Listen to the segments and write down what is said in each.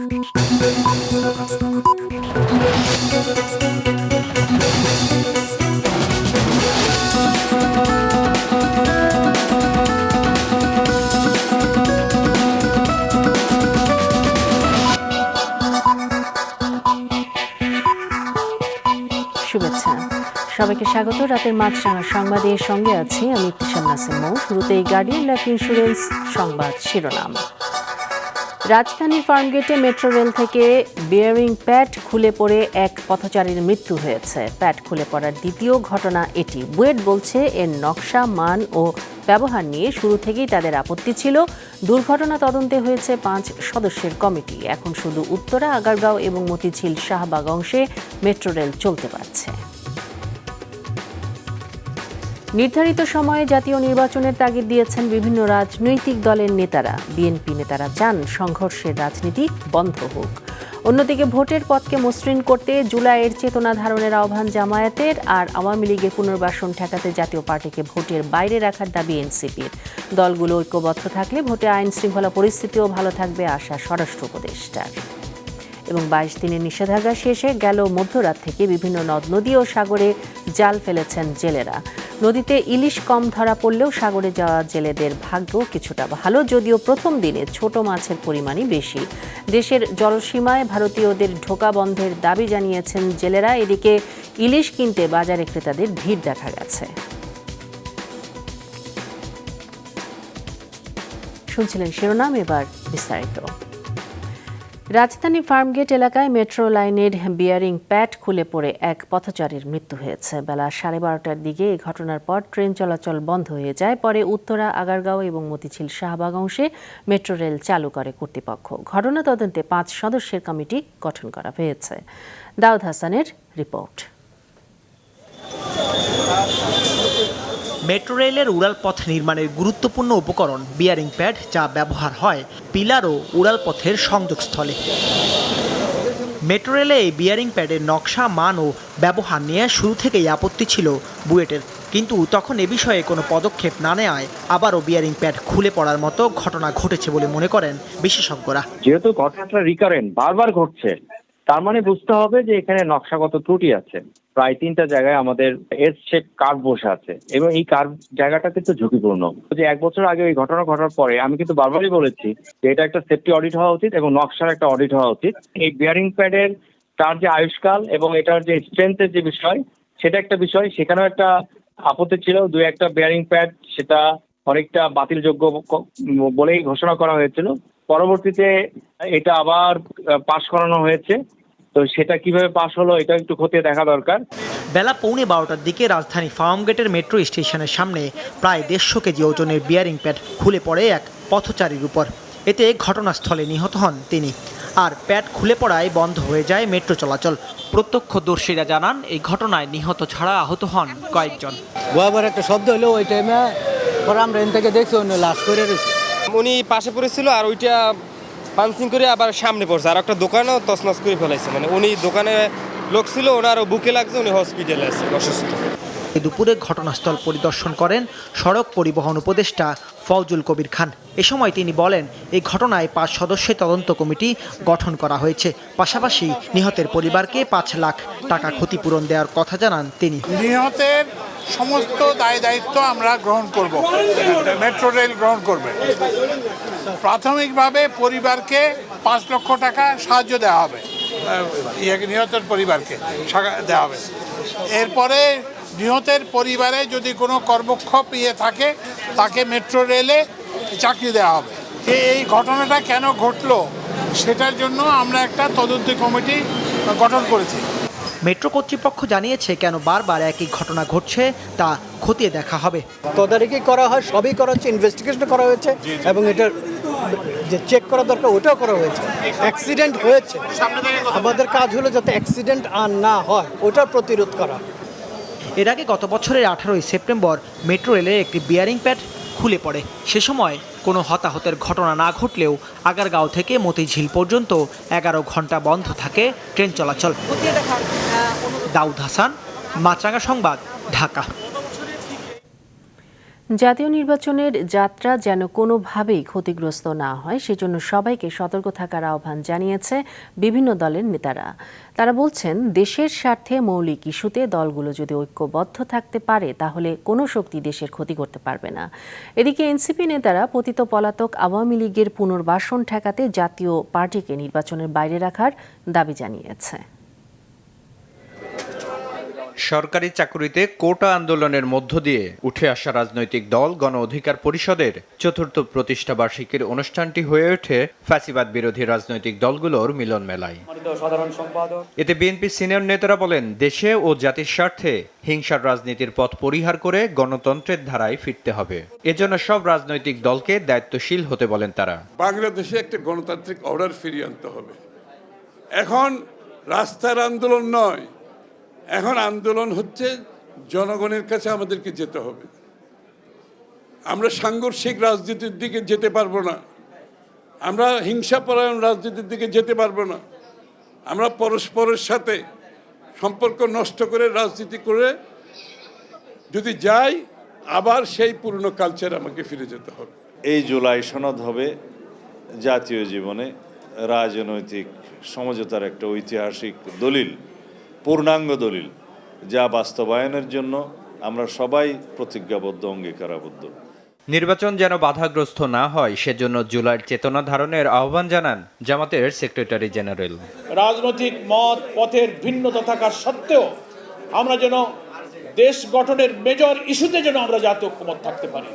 শুভেচ্ছা, সবাইকে স্বাগত। রাতের মাছরাঙা সংবাদের সঙ্গে আছি আমি ইত্তিশান নাসিম মৌ। শুরুতেই গার্ডিয়ান লাইফ ইন্স্যুরেন্স সংবাদ শিরোনাম। রাজধানীর ফার্মগেটে মেট্রো রেল থেকে বিয়ারিং প্যাড খুলে পড়ে এক পথচারীর মৃত্যু হয়েছে। প্যাড খুলে পড়ার দ্বিতীয় ঘটনা এটি। বুয়েট বলছে এর নকশা, মান ও ব্যবহার নিয়ে শুরু থেকেই তাদের আপত্তি ছিল। দুর্ঘটনা তদন্তে হয়েছে 5 সদস্যের কমিটি। এখন শুধু উত্তরা, আগারগাঁও এবং মতিঝিল শাহবাগ অংশে মেট্রো রেল চলতে পারছে। নির্ধারিত সময়ে জাতীয় নির্বাচনের তাগিদ দিয়েছেন বিভিন্ন রাজনৈতিক দলের নেতারা। বিএনপি নেতারা চান সংঘর্ষের রাজনীতি বন্ধ হোক। অন্যদিকে ভোটের পথকে মসৃণ করতে জুলাইয়ের চেতনা ধারণের আহ্বান জামায়াতের। আর আওয়ামী লীগের পুনর্বাসন ঠেকাতে জাতীয় পার্টিকে ভোটের বাইরে রাখার দাবি এনসিপির। দলগুলো ঐক্যবদ্ধ থাকলে ভোটে আইন শৃঙ্খলা পরিস্থিতিও ভালো থাকবে, আশা স্বরাষ্ট্র উপদেষ্টার। এবং 22 দিনের নিষেধাজ্ঞা শেষে গেল মধ্যরাত থেকে বিভিন্ন নদ নদী ও সাগরে জাল ফেলেছেন জেলেরা। নদীতে ইলিশ কম ধরা পড়লেও সাগরে যাওয়া জেলেদের ভাগ্য কিছুটা ভালো, যদিও প্রথম দিনে ছোট মাছের পরিমাণই বেশি। দেশের জলসীমায় ভারতীয়দের ঢোকা বন্ধের দাবি জানিয়েছেন জেলেরা। এদিকে ইলিশ কিনতে বাজারে ক্রেতাদের ভিড় দেখা গেছে। শুনছিলেন শিরোনাম, এবার বিস্তারিত। রাজধানী ফার্মগেট এলাকায় মেট্রো লাইনের বিয়ারিং প্যাড খুলে পড়ে এক পথচারীর মৃত্যু হয়েছে। বেলা 12:30টার দিকে এই ঘটনার পর ট্রেন চলাচল বন্ধ হয়ে যায়। পরে উত্তরা, আগারগাঁও এবং মতিঝিল শাহবাগ অংশে মেট্রো রেল চালু করে কর্তৃপক্ষ। ঘটনা তদন্তে 5 সদস্যের কমিটি গঠন করা হয়েছে। দাউদ হাসানের রিপোর্ট। মেট্রো রেলের উড়াল পথ নির্মাণের গুরুত্বপূর্ণ উপকরণ বিয়ারিং প্যাড, যা ব্যবহার হয় পিলার ও উড়াল পথের সংযোগস্থলে। মেট্রো রেলে এই বিয়ারিং প্যাডের নকশা, মান ও ব্যবহার নিয়ে শুরু থেকেই আপত্তি ছিল বুয়েটের, কিন্তু তখন এ বিষয়ে কোনো পদক্ষেপ না নেওয়ায় আবারও বিয়ারিং প্যাড খুলে পড়ার মতো ঘটনা ঘটেছে বলে মনে করেন বিশেষজ্ঞরা। যেহেতু ঘটনাটা রিকারেন্ট, বারবার ঘটছে, তার মানে বুঝতে হবে যে এখানে নকশাগত ত্রুটি আছে। প্রায় 3টা জায়গায় আমাদের এস শেপ কার্ভ বসে আছে এবং এই কার্ভ জায়গাটা কিন্তু ঝুঁকিপূর্ণ। যে 1 বছর আগে এই ঘটনা ঘটার পরে আমি কিন্তু বারবারই বলেছি যে এটা একটা সেফটি অডিট হওয়া উচিত এবং নকশার একটা অডিট হওয়া উচিত। এই বিয়ারিং প্যাডের তার যে আয়ুষ্কাল এবং এটার যে স্ট্রেংথের যে বিষয়, সেটা একটা বিষয়। সেখানেও একটা আপত্তি ছিল। 2-1টা বিয়ারিং প্যাড সেটা অনেকটা বাতিলযোগ্য বলেই ঘোষণা করা হয়েছিল। পরবর্তীতে এটা আবার পাশ করানো হয়েছে। তো সেটা কিভাবে পাশ হলো এটা একটু খতিয়ে দেখা দরকার। বেলা 12:15টার দিকে রাজধানী ফার্মগেটের মেট্রো স্টেশনের সামনে প্রায় 150 কেজি ওজনের বিয়ারিং প্যাড খুলে পড়ে এক পথচারীর উপর। এতে ঘটনাস্থলে নিহত হন তিনি। আর প্যাড খুলে পড়ায় বন্ধ হয়ে যায় মেট্রো চলাচল। প্রত্যক্ষদর্শীরা জানান এই ঘটনায় নিহত ছাড়া আহত হন কয়েকজন। ভয়াবহ একটা শব্দ হলো ওই টাইমে, পরে আমরা এখান থেকে দেখছি অন্য লাশ করে রয়েছে। উনি পাশে পড়েছিল আর ওইটা পাঞ্চিং করে আবার সামনে পড়ছে, আর একটা দোকানেও তছনছ করে ফেলাইছে। মানে উনি দোকানে লোক ছিল, ওনারও বুকে লাগছে, উনি হসপিটালে আছে অসুস্থ। দুপুরে ঘটনাস্থল পরিদর্শন করেন সড়ক পরিবহন উপদেষ্টা ফওজুল কবির খান। এ সময় তিনি বলেন, এই ঘটনায় 5 সদস্যের তদন্ত কমিটি গঠন করা হয়েছে। পাশাপাশি নিহতের পরিবারকে 5 লাখ টাকা ক্ষতিপূরণ দেওয়ার কথা জানান তিনি। নিহতের সমস্ত দায় দায়িত্ব আমরা গ্রহণ করব, মেট্রো রেল গ্রহণ করবে। প্রাথমিকভাবে পরিবারকে 5 লক্ষ টাকা সাহায্য দেওয়া হবে, নিহতের পরিবারকে দেওয়া হবে। এরপরে নিহতের পরিবারে যদি কোনো কর্মক্ষোভ থাকে তাকে মেট্রো রেলে চাকরি দেওয়া হবে। এই ঘটনাটা কেন ঘটলো সেটার জন্য আমরা একটা তদন্ত কমিটি গঠন করেছি। মেট্রো কর্তৃপক্ষ জানিয়েছে কেন বারবার একই ঘটনা ঘটছে তা খতিয়ে দেখা হবে। তদারকি করা হয়, সবই করা হচ্ছে, ইনভেস্টিগেশন করা হয়েছে এবং এটার যে চেক করা দরকার ওটাও করা হয়েছে। অ্যাক্সিডেন্ট হয়েছে, আমাদের কাজ হলো যাতে অ্যাক্সিডেন্ট আর না হয় ওটা প্রতিরোধ করা। এর আগে গত বছরের 18ই সেপ্টেম্বর মেট্রো রেলের একটি বিয়ারিং প্যাড খুলে পড়ে। সে সময় কোনো হতাহতের ঘটনা না ঘটলেও আগারগাঁও থেকে মতিঝিল পর্যন্ত 11 ঘন্টা বন্ধ থাকে ট্রেন চলাচল। দাউদ হাসান, মাছরাঙা সংবাদ, ঢাকা। জাতীয় নির্বাচনের যাত্রা যেন কোনোভাবেই ক্ষতিগ্রস্ত না হয় সেজন্য সবাইকে সতর্ক থাকার আহ্বান জানিয়েছে বিভিন্ন দলের নেতারা। তারা বলছেন, দেশের স্বার্থে মৌলিক ইস্যুতে দলগুলো যদি ঐক্যবদ্ধ থাকতে পারে তাহলে কোনো শক্তি দেশের ক্ষতি করতে পারবে না। এদিকে এনসিপি নেতারা পতিত পলাতক আওয়ামী লীগের পুনর্বাসন ঠেকাতে জাতীয় পার্টিকে নির্বাচনের বাইরে রাখার দাবি জানিয়েছে। সরকারি চাকুরিতে কোটা আন্দোলনের মধ্য দিয়ে উঠে আসা রাজনৈতিক দল গণ অধিকার পরিষদের চতুর্থ প্রতিষ্ঠাবার্ষিকীর অনুষ্ঠানটি হয়ে ওঠে ফ্যাসিবাদ বিরোধী রাজনৈতিক দলগুলোর মিলন মেলায়। এতে বিএনপি সিনিয়র নেতারা বলেন, দেশে ও জাতির স্বার্থে হিংসার রাজনীতির পথ পরিহার করে গণতন্ত্রের ধারায় ফিরতে হবে। এজন্য সব রাজনৈতিক দলকে দায়িত্বশীল হতে বলেন তারা। বাংলাদেশে একটা গণতান্ত্রিক অর্ডার ফিরিয়ে আনতে হবে। এখন রাস্তার আন্দোলন নয়, এখন আন্দোলন হচ্ছে জনগণের কাছে আমাদেরকে যেতে হবে। আমরা সাংঘর্ষিক রাজনীতির দিকে যেতে পারবো না, আমরা হিংসাপরায়ণ রাজনীতির দিকে যেতে পারবো না। আমরা পরস্পরের সাথে সম্পর্ক নষ্ট করে রাজনীতি করে যদি যাই, আবার সেই পুরনো কালচার আমাকে ফিরে যেতে হবে। এই জুলাই সনদ হবে জাতীয় জীবনে রাজনৈতিক সমঝোতার একটা ঐতিহাসিক দলিল, পূর্ণাঙ্গ দলিল, যা বাস্তবায়নের জন্য আমরা সবাই প্রতিজ্ঞাবদ্ধ, অঙ্গীকারাবদ্ধ। নির্বাচন যেন বাধাগ্রস্ত না হয় সেজন্য জুলাইয়ের চেতনা ধারণের আহ্বান জানান জামাতের সেক্রেটারি জেনারেল। রাজনৈতিক মত পথের ভিন্নতা থাকা সত্ত্বেও আমরা যেন দেশ গঠনের মেজর ইস্যুতে যেন আমরা জাতীয় ঐক্যমত থাকতে পারি।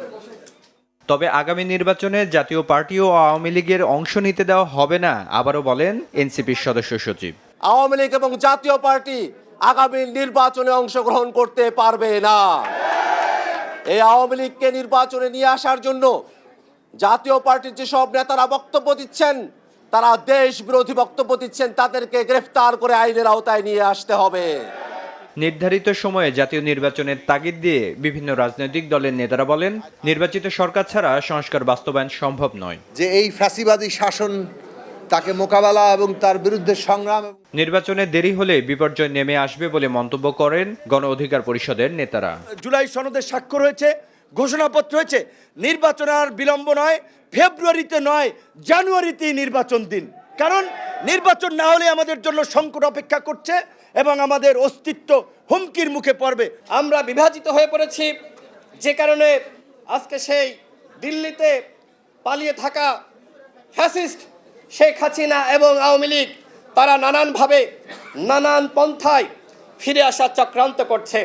তবে আগামী নির্বাচনে জাতীয় পার্টি ও আওয়ামী লীগের অংশ নিতে দেওয়া হবে না, আবারও বলেন এনসিপির সদস্য সচিব। আওয়ামী লীগ এবং জাতীয় পার্টি আগামী নির্বাচনে অংশগ্রহণ করতে পারবে না। এই আওয়ামী লীগকে নির্বাচনে নিয়ে আসার জন্য জাতীয় পার্টির যেসব নেতারা বক্তব্য দিচ্ছেন, তারা দেশ বিরোধী বক্তব্য দিচ্ছেন, তাদেরকে গ্রেফতার করে আইনের আওতায় নিয়ে আসতে হবে। নির্ধারিত সময়ে জাতীয় নির্বাচনের তাগিদ দিয়ে বিভিন্ন রাজনৈতিক দলের নেতারা বলেন, নির্বাচিত সরকার ছাড়া সংস্কার বাস্তবায়ন সম্ভব নয়। যে এই ফ্যাসিবাদী শাসন তাকে মোকাবেলা এবং তার বিরুদ্ধে সংগ্রাম। নির্বাচনে দেরি হলে বিপর্যয় নেমে আসবে বলে মন্তব্য করেন গণ অধিকার পরিষদের নেতারা। জুলাই সনদের স্বাক্ষর হয়েছে, ঘোষণাপত্র হয়েছে, নির্বাচন আর বিলম্ব নয়, ফেব্রুয়ারিতে নয়, জানুয়ারিতেই নির্বাচন দিন। কারণ নির্বাচন না হলে আমাদের জন্য সংকট অপেক্ষা করছে এবং আমাদের অস্তিত্ব হুমকির মুখে পড়বে। আমরা বিভাজিত হয়ে পড়েছি, যে কারণে আজকে সেই দিল্লিতে পালিয়ে থাকা ফ্যাসিস্ট শেখ হাসিনা এবং আওয়ামী লীগ তারা নানানভাবে নানান পন্থায় ফিরে আসার চক্রান্ত করছে।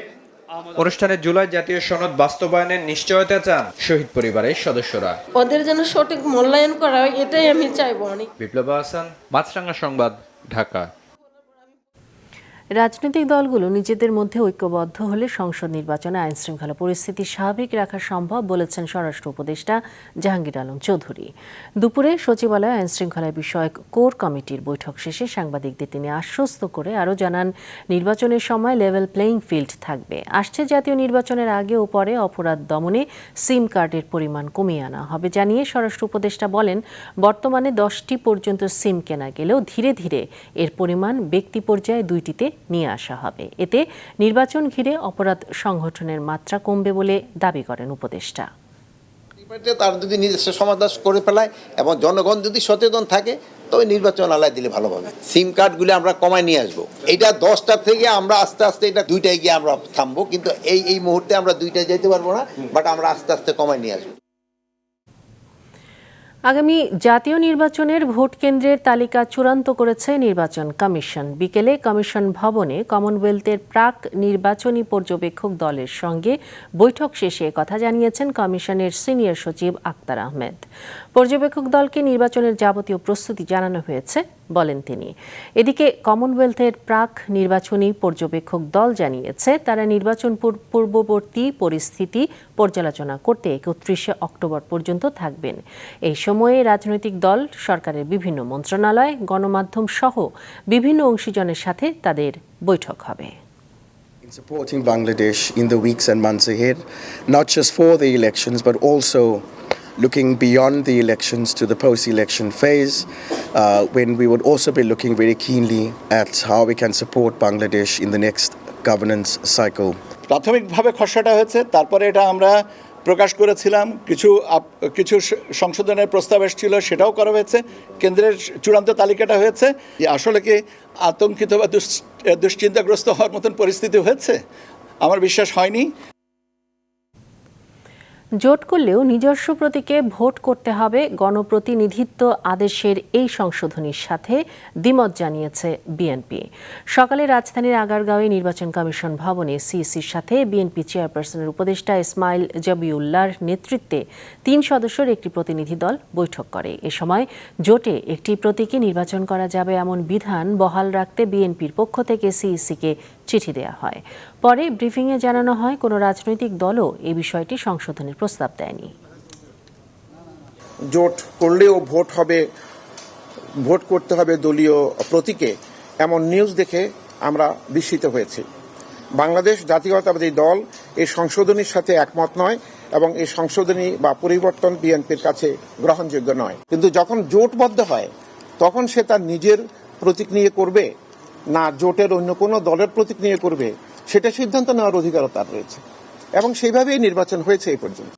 অনুষ্ঠানে জুলাই জাতীয় সনদ বাস্তবায়নের নিশ্চয়তা চান শহীদ পরিবারের সদস্যরা। ওদের যেন সঠিক মূল্যায়ন করা হয়, এটাই আমি চাইবো। বিপ্লব হাসান, মাছরাঙা সংবাদ, ঢাকা। রাজনৈতিক দলগুলো নিজেদের মধ্যে ঐক্যবদ্ধ হলে সংসদ নির্বাচনে আইনশৃঙ্খলা পরিস্থিতি স্বাভাবিক রাখা সম্ভব বলেছেন স্বরাষ্ট্র উপদেষ্টা জাহাঙ্গীর আলম চৌধুরী। দুপুরে সচিবালয়ে আইনশৃঙ্খলা বিষয়ক কোর কমিটির বৈঠক শেষে সাংবাদিকদের তিনি আশ্বস্ত করে আরও জানান, নির্বাচনের সময় লেভেল প্লেইং ফিল্ড থাকবে। আসছে জাতীয় নির্বাচনের আগে ও পরে অপরাধ দমনে সিম কার্ডের পরিমাণ কমিয়ে আনা হবে জানিয়ে স্বরাষ্ট্র উপদেষ্টা বলেন, বর্তমানে 10টি পর্যন্ত সিম কেনা গেলেও ধীরে ধীরে এর পরিমাণ ব্যক্তি পর্যায়ে 2টিতে নিয়ে আসা হবে। এতে নির্বাচন ঘিরে অপরাধ সংগঠনের মাত্রা কমবে বলে দাবি করেন উপদেষ্টা। তার যদি নিজস্ব সমাধান করে ফেলায় এবং জনগণ যদি সচেতন থাকে তবে নির্বাচন আলাদা দিলে ভালো হবে। সিম কার্ডগুলো আমরা কমায় নিয়ে আসবো। এটা 10টা থেকে আমরা আস্তে আস্তে এটা 2টায় গিয়ে আমরা থামবো, কিন্তু এই মুহূর্তে আমরা 2টায় যেতে পারবো না, বাট আমরা আস্তে আস্তে কমায় নিয়ে আসবো। আগামী জাতীয় নির্বাচনের ভোট কেন্দ্রের তালিকা চূড়ান্ত করেছে নির্বাচন কমিশন। বিকেলে কমিশন ভবনে কমনওয়েলথের প্রাক নির্বাচনী পর্যবেক্ষক দলের সঙ্গে বৈঠক শেষে কথা জানিয়েছেন কমিশনের সিনিয়র সচিব আক্তার আহমেদ। পর্যবেক্ষক দলকে নির্বাচনের যাবতীয় প্রস্তুতি জানানো হয়েছে বলেন তিনি। এদিকে কমনওয়েলথের প্রাক নির্বাচনী পর্যবেক্ষক দল জানিয়েছে, তারা নির্বাচন পূর্ববর্তী পরিস্থিতি পর্যালোচনা করতে 31শে অক্টোবর পর্যন্ত থাকবেন। এই সময়ে রাজনৈতিক দল, সরকারের বিভিন্ন মন্ত্রণালয়, গণমাধ্যম সহ বিভিন্ন অংশীজনের সাথে তাদের বৈঠক হবে। In supporting Bangladesh in the weeks and months ahead, not just for the elections but also looking beyond the elections to the post-election phase, when we would also be looking very keenly at how we can support Bangladesh in the next governance cycle. প্রাথমিকভাবে খসড়াটা হয়েছে, তারপরে এটা আমরা প্রকাশ করেছিলাম, কিছু সংশোধনের প্রস্তাব এসেছিল, সেটাও করা হয়েছে। কেন্দ্রের চূড়ান্ত তালিকাটা হয়েছে। আসলে কি আতঙ্কিত বা দুশ্চিন্তাগ্রস্ত হওয়ার মতন পরিস্থিতি হয়েছে? আমার বিশ্বাস হয়নি। জোট করলেও নিজস্ব প্রতীকে ভোট করতে হবে গণপ্রতিনিধিত্ব আদেশের এই সংশোধনীর সাথে দ্বিমত জানিয়েছে বিএনপি। সকালে রাজধানীর আগারগাঁওয়ে নির্বাচন কমিশন ভবনে সিইসির সাথে বিএনপি চেয়ারপারসনের উপদেষ্টা ইসমাইল জবিউল্লাহর নেতৃত্বে 3 সদস্যের একটি প্রতিনিধি দল বৈঠক করে। এ সময় জোটে একটি প্রতীকে নির্বাচন করা যাবে এমন বিধান বহাল রাখতে বিএনপির পক্ষ থেকে সিইসিকে চিঠি দেওয়া হয়। পরে ব্রিফিংয়ে জানানো হয় কোনো রাজনৈতিক দলও এই বিষয়টি সংশোধনের প্রস্তাব দেয়নি। জোট করলেও ভোট করতে হবে দলীয় প্রতীকে, এমন নিউজ দেখে আমরা বিস্মিত হয়েছি। বাংলাদেশ জাতীয়তাবাদী দল এই সংশোধনীর সাথে একমত নয় এবং এই সংশোধনী বা পরিবর্তন বিএনপির কাছে গ্রহণযোগ্য নয়। কিন্তু যখন জোটবদ্ধ হয় তখন সে তার নিজের প্রতীক নিয়ে করবে না জোটের অন্য কোনো দলের প্রতীক নিয়ে করবে, সেটা সিদ্ধান্ত নেওয়ার অধিকারও তার রয়েছে এবং সেইভাবেই নির্বাচন হয়েছে এই পর্যন্ত।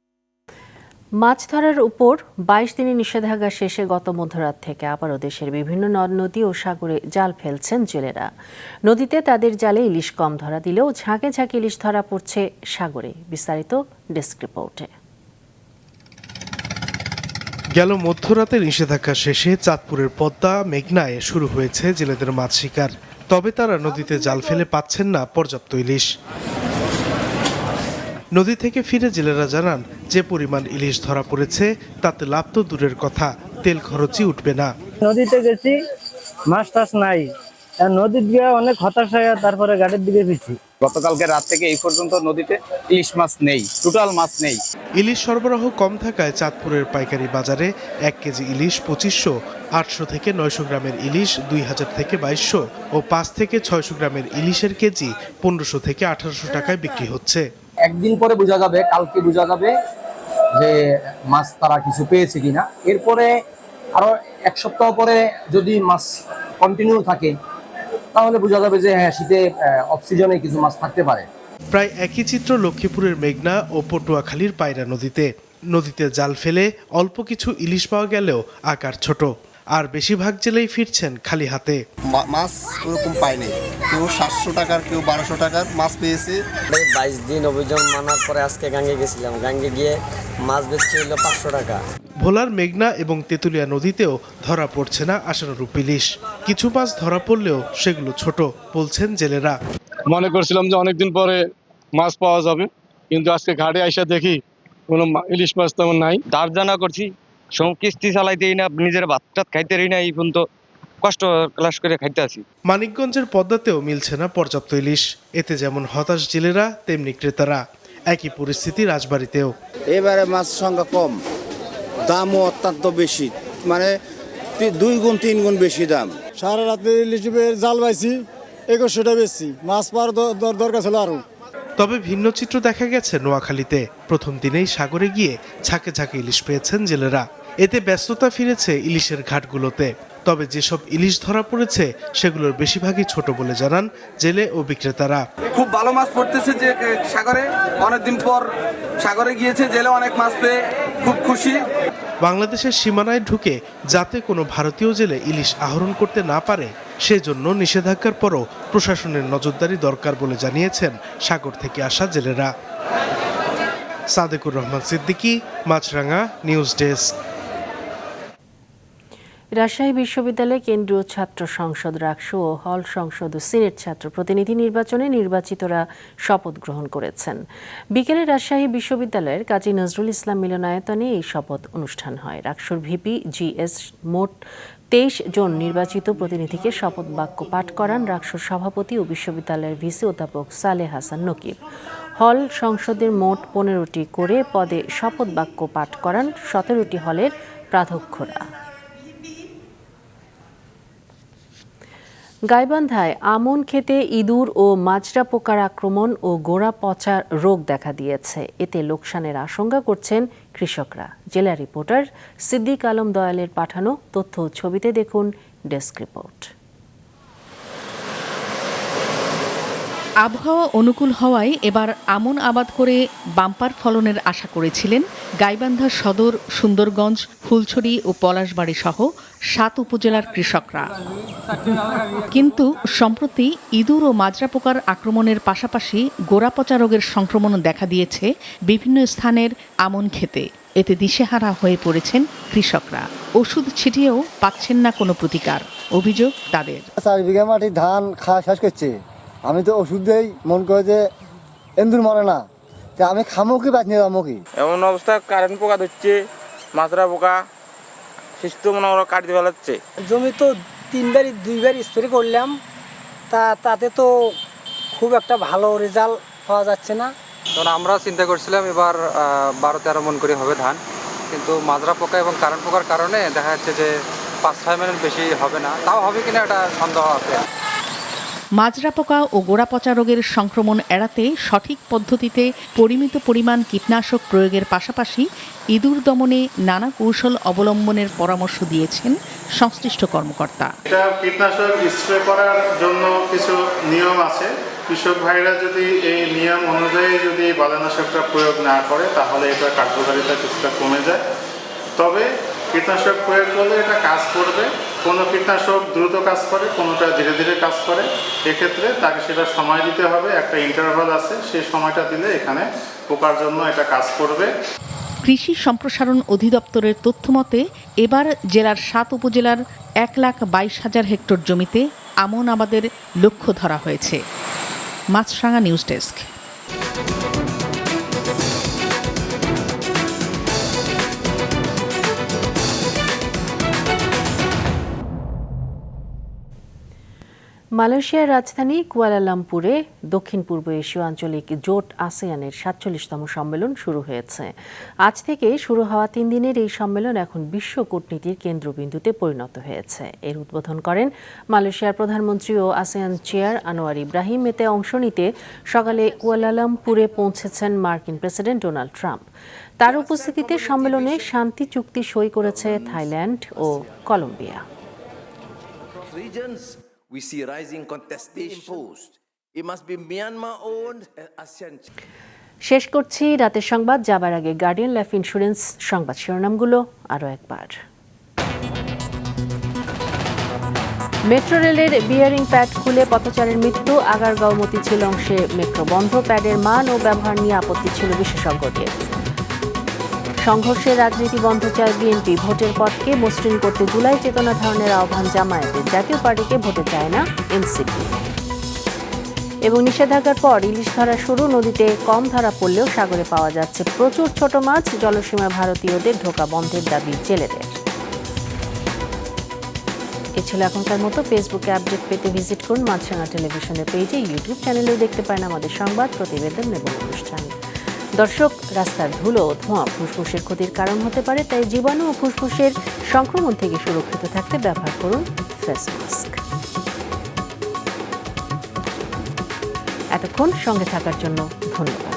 মাছ ধরার উপর 22 দিনের নিষেধাজ্ঞা শেষে গত মধ্যরাত থেকে আবারও দেশের বিভিন্ন নদ নদী ও সাগরে জাল ফেলছেন জেলেরা। নদীতে তাদের জালে ইলিশ কম ধরা দিলেও ঝাঁকে ঝাঁকে ইলিশ ধরা পড়ছে সাগরে। বিস্তারিত ডেস্ক রিপোর্টে। গেল মধ্যরাতে নিষেধাজ্ঞা শেষে চাঁদপুরের পদ্মা মেঘনায় শুরু হয়েছে জেলেদের মাছ শিকার। তবে তারা নদীতে জাল ফেলে পাচ্ছেন না পর্যাপ্ত ইলিশ। নদী থেকে ফিরে জেলেরা জানান যে পরিমাণ ইলিশ ধরা পড়েছে তাতে লাভ তো দূরের কথা, তেল খরচই উঠবে না। নদীতে গেছি, মাছ টাছ নাই, নদীর দিকে অনেক হতাশ হয়ে তারপরে ঘাটের দিকে ফিরছি। গতকালকে রাত থেকে এই পর্যন্ত নদীতে ইলিশ মাছ নেই, টোটাল মাছ নেই। ইলিশ সরবরাহ কম থাকায় চাঁদপুরের পাইকারি বাজারে 1 কেজি ইলিশ 2500, 800 থেকে 900 গ্রামের ইলিশ 2000 থেকে 2200 ও 5 থেকে 600 গ্রামের ইলিশের কেজি 1500 থেকে 1800 টাকায় বিক্রি হচ্ছে। একদিন পরে বোঝা যাবে, কালকে বোঝা যাবে যে মাছ তারা কিছু পেয়েছে কিনা। এরপরে আরো 1 সপ্তাহ পরে যদি মাছ কন্টিনিউ থাকে তাহলে বোঝা যাবে যে হ্যাঁ, শীতে অফ সিজনে কিছু মাছ থাকতে পারে। প্রায় একই চিত্র লক্ষ্মীপুরের মেঘনা ও পটুয়াখালীর পায়রা নদীতে। নদীতে জাল ফেলে অল্প কিছু ইলিশ পাওয়া গেলেও আকার ছোট, আর বেশিরভাগ জেলেই ফিরছেন খালি হাতে। মাছ ওরকম পায়নি, কেউ 700 টাকার, কেউ 1200 টাকার মাছ পেয়েছে। 22 দিন অভিযান মানার পরে আজকে গাঙ্গে গেছিলাম, গাঙ্গে গিয়ে মাছ বেচতে হলো 500 টাকা। ভোলার মেঘনা এবং তেঁতুলিয়া নদীতেও ধরা পড়ছে না আশানুরূপ ইলিশ। কিছু মাছ ধরা পড়লেও সেগুলো ছোট বলছেন জেলেরা। মনে করছিলাম যে অনেকদিন পরে মাছ পাওয়া যাবে, কিন্তু আজকে ঘাটে আইসা দেখি কোনো ইলিশ মাছ তেমন নাই। দাঁড় জানা করছি, কিস্তি চালাইতেই না, নিজের ভাতটা খাইতেই না, এই পর্যন্ত কষ্ট ক্লাস করে খাইতে আছি। মানিকগঞ্জের পদ্মাতেও মিলছে না পর্যাপ্ত ইলিশ। এতে যেমন হতাশ জেলেরা তেমনি ক্রেতারা। একই পরিস্থিতি রাজবাড়ীতেও। এবারে মাছ সংখ্যা কম, দামও অত্যন্ত বেশি, মানে 2 গুণ 3 গুণ বেশি দাম। সারা রাতে ইলিশ জাল পাইছি 2100 বেশি, মাছ পাওয়ার দরকার ছিল আরো। তবে ভিন্ন চিত্র দেখা গেছে নোয়াখালীতে। প্রথম দিনেই সাগরে গিয়ে ঝাঁকে ঝাঁকে ইলিশ পেয়েছেন জেলেরা। এতে ব্যস্ততা ফিরেছে ইলিশের ঘাটগুলোতে। তবে যেসব ইলিশ ধরা পড়েছে সেগুলোর বেশিরভাগই ছোট বলে জানান জেলে ও বিক্রেতারা। খুব ভালো মাছ পড়তেছে যে সাগরে, অনেকদিন পর সাগরে গিয়েছে, জেলে অনেক মাছ পেয়ে খুব খুশি। বাংলাদেশের সীমানায় ঢুকে যাতে কোনো ভারতীয় জেলে ইলিশ আহরণ করতে না পারে সেজন্য নিষেধাজ্ঞার পরও প্রশাসনের নজরদারি দরকার বলে জানিয়েছেন সাগর থেকে আসা জেলেরা। সাদেকুর রহমান সিদ্দিকী, মাছরাঙা, নিউজ ডেস্ক। রাজশাহী বিশ্ববিদ্যালয়ে কেন্দ্রীয় ছাত্র সংসদ রাকসু ও হল সংসদ ও সিনেট ছাত্র প্রতিনিধি নির্বাচনে নির্বাচিতরা শপথ গ্রহণ করেছেন। বিকেলে রাজশাহী বিশ্ববিদ্যালয়ের কাজী নজরুল ইসলাম মিলনায়তনে এই শপথ অনুষ্ঠান হয়। রাকসুর ভিপি GS মোট 23 জন নির্বাচিত প্রতিনিধিকে শপথ বাক্য পাঠ করান রাকসুর সভাপতি ও বিশ্ববিদ্যালয়ের ভিসি অধ্যাপক সালেহ হাসান নকিব। হল সংসদের মোট 15টি করে পদে শপথ বাক্য পাঠ করান 17টি হলের প্রাধ্যক্ষরা। গাইবান্ধায় আমন খেতে ইঁদুর ও মাজরা পোকার আক্রমণ ও গোড়া পচা রোগ দেখা দিয়েছে। এতে লোকসানের আশঙ্কা করছেন কৃষকরা। জেলা রিপোর্টার সিদ্দিক আলম দয়ালের পাঠানো তথ্য ও ছবিতে দেখুন ডেস্ক রিপোর্ট। আবহাওয়া অনুকূল হওয়ায় এবার আমন আবাদ করে বাম্পার ফলনের আশা করেছিলেন গাইবান্ধা সদর, সুন্দরগঞ্জ, ফুলছড়ি ও পলাশবাড়ী সহ 7 উপজেলার কৃষকরা। কিন্তু সম্প্রতি ইঁদুর ও মাজরা পোকার আক্রমণের পাশাপাশি গোড়াপচা রোগের সংক্রমণ দেখা দিয়েছে বিভিন্ন স্থানের আমন খেতে। এতে দিশেহারা হয়ে পড়েছেন কৃষকরা। ওষুধ ছিটিয়েও পাচ্ছেন না কোনো প্রতিকার। অভিযোগ তাদের। 4 বিঘা মাটি ধান খাওয়া শেষ করছে, আমি তো ওষুধ দেই, মন করে যে এন্দুর মরে না, তা আমি খামো কি বাঁচিয়ে যাবো কি? এমন অবস্থা কারেন্ট পোকা ধরছে, মাজরা পোকা শিষ্ট মনে ওরা কাটতে ফেলাচ্ছে। জমি তো 2বার স্প্রে করলাম, তাতে তো খুব একটা ভালো রেজাল্ট পাওয়া যাচ্ছে না। তখন আমরা চিন্তা করছিলাম এবার 12-13 মণ করে হবে ধান, কিন্তু মাজরা পোকা এবং কারেন্ট পোকার কারণে দেখা যাচ্ছে যে 5-6 মণ বেশি হবে না। তাও হবে কিনা একটা সন্দেহ আছে। মাজরা পোকা ও গোড়াপচা রোগের সংক্রমণ এড়াতে সঠিক পদ্ধতিতে পরিমিত পরিমাণ কীটনাশক প্রয়োগের পাশাপাশি ইঁদুর দমনে নানা কৌশল অবলম্বনের পরামর্শ দিয়েছেন সংশ্লিষ্ট কর্মকর্তা। এটা কীটনাশক স্প্রে করার জন্য কিছু নিয়ম আছে। কৃষক ভাইরা যদি এই নিয়ম অনুযায়ী যদি বালানাশকটা প্রয়োগ না করে তাহলে এটা কার্যকারিতা কিছুটা কমে যায়। তবে কীটনাশক প্রয়োগ করলে এটা কাজ করবে। কোনো কীটনাশক দ্রুত কাজ করে, কোনোটা ধীরে ধীরে কাজ করে। এক্ষেত্রে তাকে সেটা সময় দিতে হবে, একটা ইন্টারভাল আছে, সেই সময়টা দিলে এখানে পোকার জন্য এটা কাজ করবে। কৃষি সম্প্রসারণ অধিদপ্তরের তথ্যমতে এবার জেলার 7 উপজেলার 1,22,000 হেক্টর জমিতে আমন আবাদের লক্ষ্য ধরা হয়েছে। মাছরাঙা নিউজ ডেস্ক। মালয়েশিয়ার রাজধানী কুয়ালালামপুরে দক্ষিণ পূর্ব এশীয় আঞ্চলিক জোট আসিয়ানের 47তম সম্মেলন শুরু হয়েছে। আজ থেকে শুরু হওয়া 3 দিনের এই সম্মেলন এখন বিশ্ব কূটনীতির কেন্দ্রবিন্দুতে পরিণত হয়েছে। এর উদ্বোধন করেন মালয়েশিয়ার প্রধানমন্ত্রী ও আসিয়ান চেয়ার আনোয়ার ইব্রাহিম। এতে অংশ নিতে সকালে কুয়ালালামপুরে পৌঁছেছেন মার্কিন প্রেসিডেন্ট ডোনাল্ড ট্রাম্প। তার উপস্থিতিতে সম্মেলনে শান্তি চুক্তি সই করেছে থাইল্যান্ড ও Colombia. We see rising contestation post. It must be Myanmar owned ASEAN. শেষ করছি রাতের সংবাদ। যাবার আগে গার্ডিয়ান লাইফ ইন্স্যুরেন্স সংবাদ শিরোনামগুলো আরও একবার। মেট্রো রেলের বিয়ারিং প্যাড খুলে পথচারীর মৃত্যু। আগারগাঁও মতিঝিল অংশে মেট্রো বন্ধ। প্যাডের মান ও ব্যবহার নিয়ে আপত্তি ছিল বিশেষজ্ঞদের। সংঘর্ষের রাজনীতি বন্ধ চায় বিএনপি। ভোটের পথকে মসৃণ করতে জুলাই চেতনা ধারণের আহ্বান জামায়াতের। জাতীয় পার্টিকে ভোটে চায় না এনসিপি। এবং নিষেধাজ্ঞার পর ইলিশ ধরা শুরু। নদীতে কম ধরা পড়লেও সাগরে পাওয়া যাচ্ছে প্রচুর ছোট মাছ। জলসীমায় ভারতীয়দের ঢোকা বন্ধের দাবি জেলেদের। এ ছিল এখনকার মতো। ফেসবুকে আপডেট পেতে ভিজিট করুন মাছরাঙা টেলিভিশনের পেজে। ইউটিউব চ্যানেলেও দেখতে পারেন আমাদের সংবাদ, প্রতিবেদন এবং অনুষ্ঠান। দর্শক, রাস্তার ধুলো ও ধোঁয়া ফুসফুসের ক্ষতির কারণ হতে পারে, তাই জীবাণু ও ফুসফুসের সংক্রমণ থেকে সুরক্ষিত থাকতে ব্যবহার করুন ফেস মাস্ক। এতক্ষণ সঙ্গে থাকার জন্য ধন্যবাদ।